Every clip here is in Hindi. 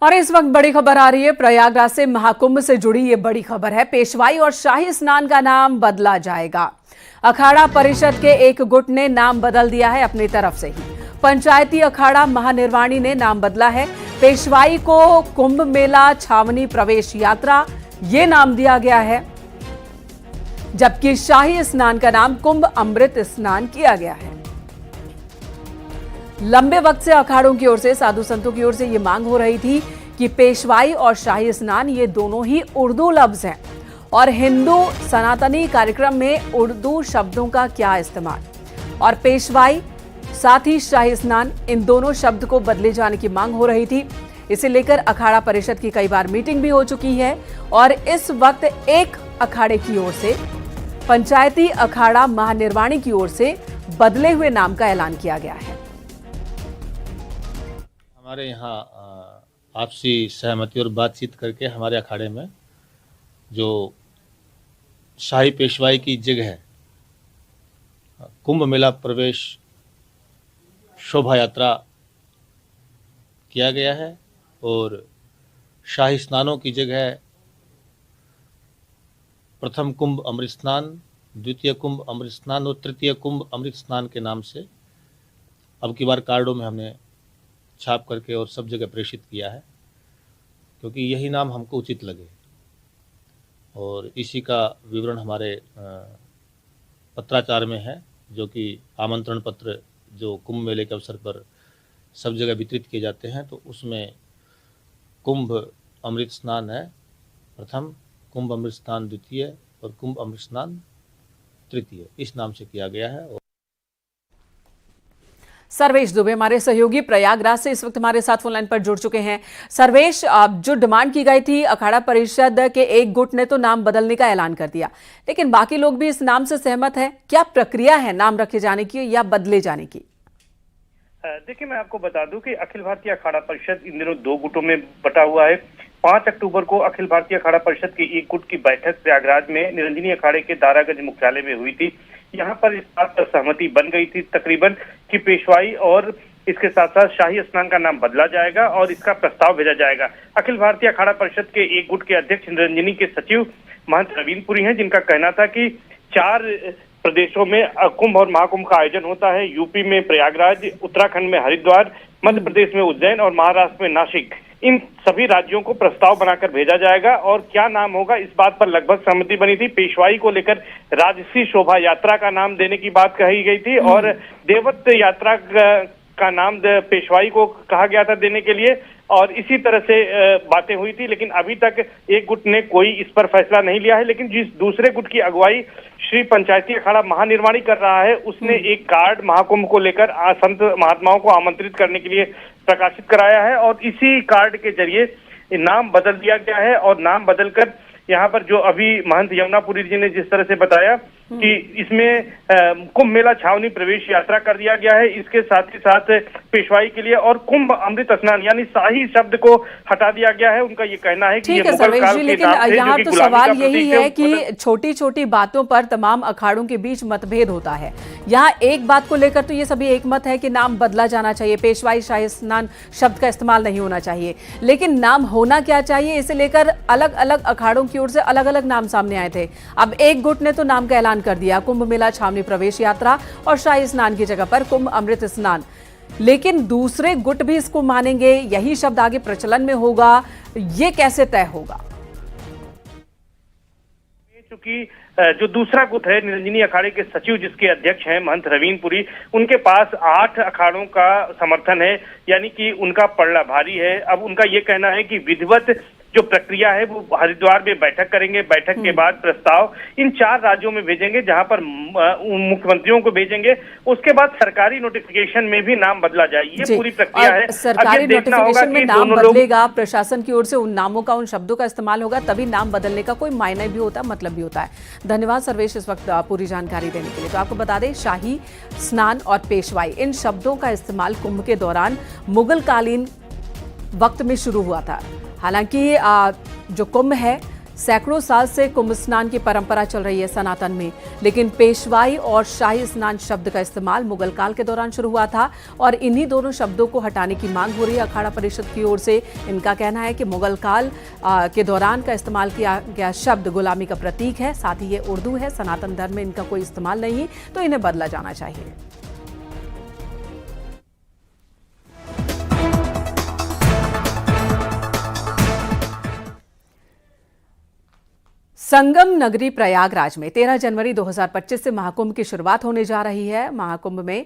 और इस वक्त बड़ी खबर आ रही है। प्रयागराज से महाकुंभ से जुड़ी ये बड़ी खबर है। पेशवाई और शाही स्नान का नाम बदला जाएगा। अखाड़ा परिषद के एक गुट ने नाम बदल दिया है अपनी तरफ से ही। पंचायती अखाड़ा महानिर्वाणी ने नाम बदला है। पेशवाई को कुंभ मेला छावनी प्रवेश यात्रा ये नाम दिया गया है, जबकि शाही स्नान का नाम कुंभ अमृत स्नान किया गया है। लंबे वक्त से अखाड़ों की ओर से, साधु संतों की ओर से यह मांग हो रही थी कि पेशवाई और शाही स्नान ये दोनों ही उर्दू लफ्ज हैं और हिंदू सनातनी कार्यक्रम में उर्दू शब्दों का क्या इस्तेमाल, और पेशवाई साथ ही शाही स्नान इन दोनों शब्द को बदले जाने की मांग हो रही थी। इसे लेकर अखाड़ा परिषद की कई बार मीटिंग भी हो चुकी है और इस वक्त एक अखाड़े की ओर से, पंचायती अखाड़ा महानिर्वाणी की ओर से बदले हुए नाम का ऐलान किया गया है। हमारे यहाँ आपसी सहमति और बातचीत करके हमारे अखाड़े में जो शाही पेशवाई की जगह कुंभ मेला प्रवेश शोभा यात्रा किया गया है और शाही स्नानों की जगह प्रथम कुंभ अमृत स्नान, द्वितीय कुंभ अमृत स्नान और तृतीय कुंभ अमृत स्नान के नाम से अब की बार कार्डों में हमने छाप करके और सब जगह प्रेषित किया है, क्योंकि यही नाम हमको उचित लगे। और इसी का विवरण हमारे पत्राचार में है, जो कि आमंत्रण पत्र जो कुंभ मेले के अवसर पर सब जगह वितरित किए जाते हैं, तो उसमें कुंभ अमृत स्नान है प्रथम, कुंभ अमृत स्नान द्वितीय और कुंभ अमृत स्नान तृतीय, इस नाम से किया गया है। सर्वेश दुबे हमारे सहयोगी प्रयागराज से इस वक्त हमारे साथ फोन लाइन पर जुड़ चुके हैं। सर्वेश, जो डिमांड की गई थी, अखाड़ा परिषद के एक गुट ने तो नाम बदलने का ऐलान कर दिया, लेकिन बाकी लोग भी इस नाम से सहमत है। क्या प्रक्रिया है नाम रखे जाने की या बदले जाने की? देखिए, मैं आपको बता दूं कि अखिल भारतीय अखाड़ा परिषद इन दिनों दो गुटों में बटा हुआ है। 5 अक्टूबर को अखिल भारतीय अखाड़ा परिषद की एक गुट की बैठक प्रयागराज में निरंजनी अखाड़े के दारागंज मुख्यालय में हुई थी। यहाँ पर इस बात पर सहमति बन गई थी तकरीबन कि पेशवाई और इसके साथ साथ शाही स्नान का नाम बदला जाएगा और इसका प्रस्ताव भेजा जाएगा। अखिल भारतीय अखाड़ा परिषद के एक गुट के अध्यक्ष निरंजनी के सचिव महंत रवीनपुरी हैं, जिनका कहना था कि 4 प्रदेशों में कुंभ और महाकुंभ का आयोजन होता है। यूपी में प्रयागराज, उत्तराखंड में हरिद्वार, मध्य प्रदेश में उज्जैन और महाराष्ट्र में नासिक। इन सभी राज्यों को प्रस्ताव बनाकर भेजा जाएगा और क्या नाम होगा इस बात पर लगभग सहमति बनी थी। पेशवाई को लेकर राजसी शोभा यात्रा का नाम देने की बात कही गई थी और देवत यात्रा का नाम पेशवाई को कहा गया था देने के लिए, और इसी तरह से बातें हुई थी। लेकिन अभी तक एक गुट ने कोई इस पर फैसला नहीं लिया है। लेकिन जिस दूसरे गुट की अगुवाई श्री पंचायती अखाड़ा महानिर्वाणी कर रहा है, उसने एक कार्ड महाकुंभ को लेकर संत महात्माओं को आमंत्रित करने के लिए प्रकाशित कराया है और इसी कार्ड के जरिए नाम बदल दिया गया है। और नाम बदलकर यहाँ पर जो अभी महंत यमुनापुरी जी ने जिस तरह से बताया कि इसमें कुंभ मेला छावनी प्रवेश यात्रा कर दिया गया है, इसके साथ ही साथ पेशवाई के लिए और कुंभ अमृत स्नान यानी शाही शब्द को हटा दिया गया है। उनका ये कहना है कि ये मुगल काल के लेकिन यहाँ तो सवाल यही है कि छोटी छोटी बातों पर तमाम अखाड़ों के बीच मतभेद होता है। यहाँ एक बात को लेकर तो ये सभी एक मत है कि नाम बदला जाना चाहिए, पेशवाई शाही स्नान शब्द का इस्तेमाल नहीं होना चाहिए, लेकिन नाम होना क्या चाहिए इसे लेकर अलग अलग अखाड़ों की ओर से अलग अलग नाम सामने आए थे। अब एक गुट ने तो नाम का ऐलान कर दिया, कुंभ मेला छावनी प्रवेश यात्रा और शाही स्नान की जगह पर कुंभ अमृत स्नान, लेकिन दूसरे गुट भी इसको मानेंगे, यही शब्द आगे प्रचलन में होगा, ये कैसे तय होगा? चूंकि जो दूसरा गुट है निरंजनी अखाड़े के सचिव जिसके अध्यक्ष हैं महंत रवीनपुरी, उनके पास 8 अखाड़ों का समर्थन है, यानी कि उनका पलड़ा भारी है। अब उनका ये कहना है कि विधिवत जो प्रक्रिया है वो हरिद्वार में बैठक करेंगे, बैठक के बाद प्रस्ताव इन 4 राज्यों में भेजेंगे, जहां पर मुख्यमंत्रियों को भेजेंगे, उसके बाद सरकारी नोटिफिकेशन में भी नाम बदला जाए। ये पूरी प्रक्रिया है। सरकारी नोटिफिकेशन में नाम बदलेगा, प्रशासन की ओर से उन नामों का, उन शब्दों का इस्तेमाल होगा, तभी नाम बदलने का कोई मायने भी होता है, मतलब भी होता है। धन्यवाद सर्वेश इस वक्त पूरी जानकारी देने के लिए। तो आपको बता दें, शाही स्नान और पेशवाई इन शब्दों का इस्तेमाल कुंभ के दौरान मुगल कालीन वक्त में शुरू हुआ था। हालांकि जो कुंभ है सैकड़ों साल से कुंभ स्नान की परंपरा चल रही है सनातन में, लेकिन पेशवाई और शाही स्नान शब्द का इस्तेमाल मुगल काल के दौरान शुरू हुआ था और इन्हीं दोनों शब्दों को हटाने की मांग हो रही है अखाड़ा परिषद की ओर से। इनका कहना है कि मुगल काल के दौरान का इस्तेमाल किया गया शब्द गुलामी का प्रतीक है, साथ ही ये उर्दू है, सनातन धर्म में इनका कोई इस्तेमाल नहीं, तो इन्हें बदला जाना चाहिए। संगम नगरी प्रयागराज में 13 जनवरी 2025 से महाकुंभ की शुरुआत होने जा रही है। महाकुंभ में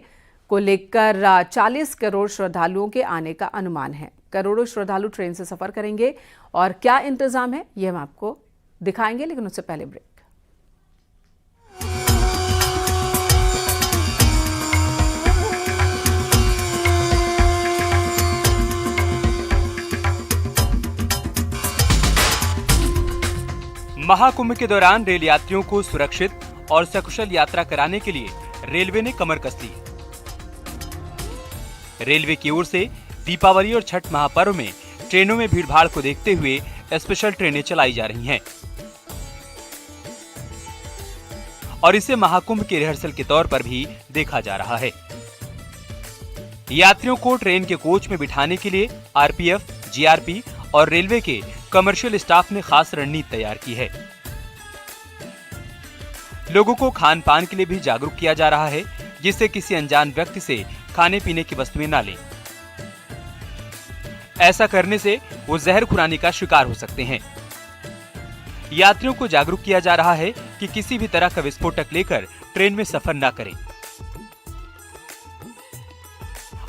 को लेकर 40 करोड़ श्रद्धालुओं के आने का अनुमान है। करोड़ों श्रद्धालु ट्रेन से सफर करेंगे और क्या इंतजाम है ये हम आपको दिखाएंगे, लेकिन उससे पहले ब्रेक। महाकुंभ के दौरान रेल यात्रियों को सुरक्षित और सकुशल यात्रा कराने के लिए रेलवे ने कमर कस ली। रेलवे की ओर से दीपावली और छठ महापर्व में ट्रेनों में भीड़भाड़ को देखते हुए स्पेशल ट्रेनें चलाई जा रही हैं और इसे महाकुंभ के रिहर्सल के तौर पर भी देखा जा रहा है। यात्रियों को ट्रेन के कोच में बिठाने के लिए आरपीएफ, जीआरपी और रेलवे के कमर्शियल स्टाफ ने खास रणनीति तैयार की है। लोगों को खान पान के लिए भी जागरूक किया जा रहा है, जिससे किसी अनजान व्यक्ति से खाने पीने की वस्तुएं ना लें। ऐसा करने से वो जहर खुरानी का शिकार हो सकते हैं। यात्रियों को जागरूक किया जा रहा है कि किसी भी तरह का विस्फोटक लेकर ट्रेन में सफर ना करें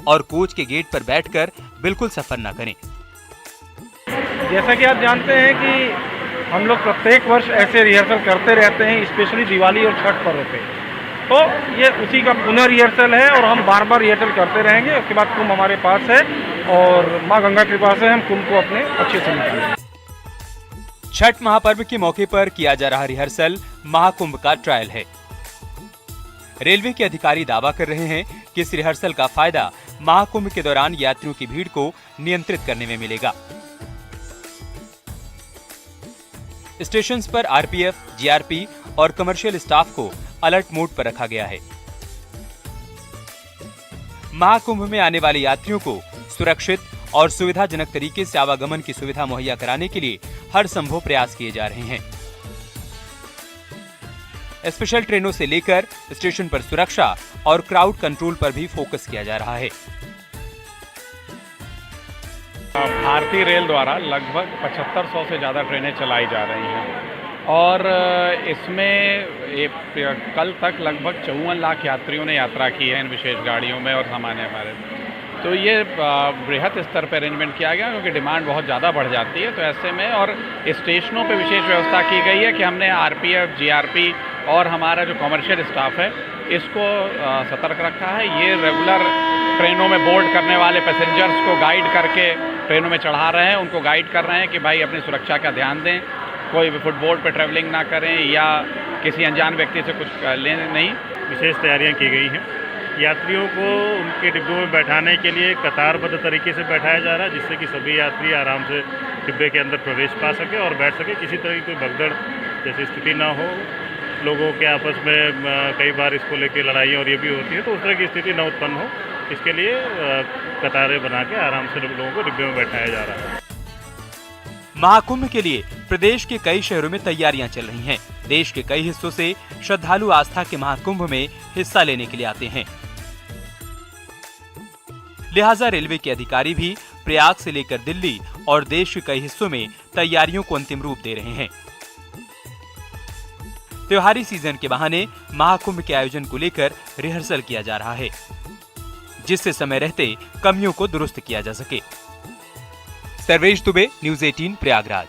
और कोच के गेट पर बैठकर बिल्कुल सफर ना करें। जैसा कि आप जानते हैं कि हम लोग प्रत्येक वर्ष ऐसे रिहर्सल करते रहते हैं, स्पेशली दिवाली और छठ पर्व पे, तो ये उसी का पुनः रिहर्सल है और हम बार बार रिहर्सल करते रहेंगे। उसके बाद कुंभ हमारे पास है और माँ गंगा कृपा से हम कुंभ को अपने अच्छे से निकालेंगे। छठ महापर्व के मौके पर किया जा रहा रिहर्सल महाकुंभ का ट्रायल है। रेलवे के अधिकारी दावा कर रहे हैं कि इस रिहर्सल का फायदा महाकुंभ के दौरान यात्रियों की भीड़ को नियंत्रित करने में मिलेगा। स्टेशंस पर आरपीएफ, जीआरपी और कमर्शियल स्टाफ को अलर्ट मोड पर रखा गया है। महाकुंभ में आने वाले यात्रियों को सुरक्षित और सुविधाजनक तरीके से आवागमन की सुविधा मुहैया कराने के लिए हर संभव प्रयास किए जा रहे हैं। स्पेशल ट्रेनों से लेकर स्टेशन पर सुरक्षा और क्राउड कंट्रोल पर भी फोकस किया जा रहा है। भारतीय रेल द्वारा लगभग 7500 से ज़्यादा ट्रेनें चलाई जा रही हैं और इसमें कल तक लगभग 54 लाख यात्रियों ने यात्रा की है इन विशेष गाड़ियों में और सामान्य हमारे। तो ये बृहत स्तर पर अरेंजमेंट किया गया क्योंकि डिमांड बहुत ज़्यादा बढ़ जाती है। तो ऐसे में और स्टेशनों पे विशेष व्यवस्था की गई है कि हमने आरपीएफ, जीआरपी और हमारा जो कमर्शियल स्टाफ है इसको सतर्क रखा है। ये रेगुलर ट्रेनों में बोर्ड करने वाले पैसेंजर्स को गाइड करके ट्रेनों में चढ़ा रहे हैं, उनको गाइड कर रहे हैं कि भाई अपनी सुरक्षा का ध्यान दें, कोई भी फुटबोर्ड पर ट्रैवलिंग ना करें या किसी अनजान व्यक्ति से कुछ लें नहीं। विशेष तैयारियां की गई हैं। यात्रियों को उनके डिब्बों में बैठाने के लिए कतारबद्ध तरीके से बैठाया जा रहा है, जिससे कि सभी यात्री आराम से डिब्बे के अंदर प्रवेश पा सके और बैठ सके। किसी तरह की कोई भगदड़ जैसी स्थिति ना हो, लोगों के आपस में कई बार इसको लेकर लड़ाई और ये भी होती है, तो उस तरह की स्थिति न उत्पन्न हो, इसके लिए कतारें बना के आराम से लोगों को डिब्बे में बैठाया जा रहा है। महाकुंभ के लिए प्रदेश के कई शहरों में तैयारियां चल रही हैं। देश के कई हिस्सों से श्रद्धालु आस्था के महाकुंभ में हिस्सा लेने के लिए आते हैं। लिहाजा रेलवे के अधिकारी भी प्रयाग से लेकर दिल्ली और देश के कई हिस्सों में तैयारियों को अंतिम रूप दे रहे हैं। त्योहारी सीजन के बहाने महाकुंभ के आयोजन को लेकर रिहर्सल किया जा रहा है, जिससे समय रहते कमियों को दुरुस्त किया जा सके। सर्वेश दुबे, न्यूज़ 18 प्रयागराज।